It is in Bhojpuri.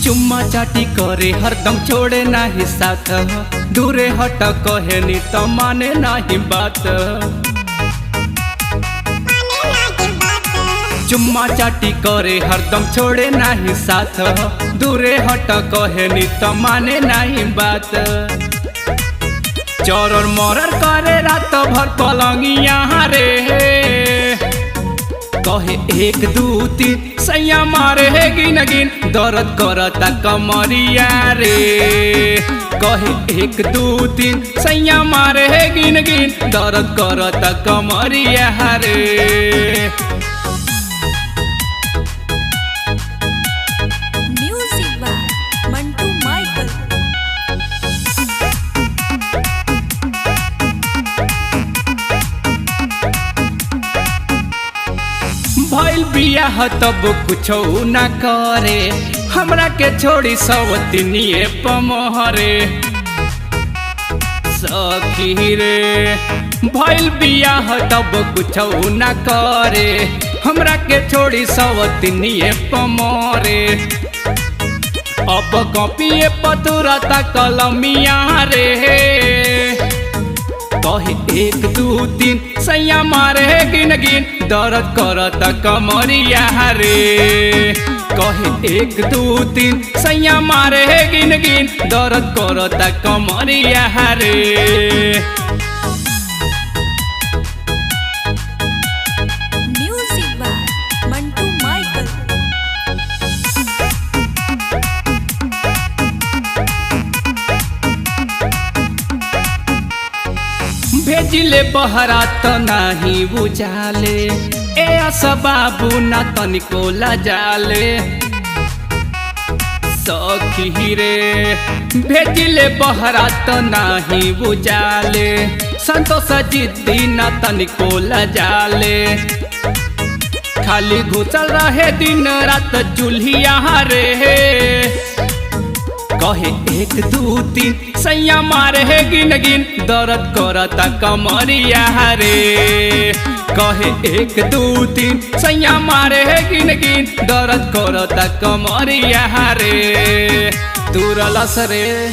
चुम्मा चाटी करे हरदम छोड़े नाही साथ, दूरे हट कहे नी तो माने नाही बात। चुम्मा चाटी करे हरदम छोड़े नाही साथ, दूरे हट कहे नी तो माने नाही बात। चौरर मरर करे रात भर पलंगिया रे, कहे 1 2 3 सैया मारे है गिन गिन, दर्द करता कमरिया रे। कहे 1 2 3 सैया मारे है गिन गिन, दर्द करता कमरिया रे। Music by Mantu Michael. भइल बियाह तब कुछ न करे, हमरा के छोड़ी सवतिनिए पमहरे। सखी रे भइल बियाह तब कुछ न करे, हमरा के छोड़ी सवतिनिए पमहरे। अब कॉपिए पतुरता कलमिया रे, कहे 1 2 3 सैया मारे गिन गिन, दर्द करता कमरिया रे। कहे 1 2 3 सैया मारे गिन गिन, दर्द करता कमरिया रे। Music by Mantu Michael. भेजिले बहरा तो नाही बुझाले, ए बाबू ना तनिको लजाले। सखी रे भेजिले बहरा तो नाही बुझाले, संतोष जिद्दी ना तनिको लजाले। खाली घुसल रहे दिन रात चूल्हिया रे, कहे 1 2 3 सैया मारे है गिन गिन, दर्द करता कमरिया रे। कहे 1 2 3 सैया मारे है गिन गिन, दर्द करता कमरिया रे। तुरलस रे।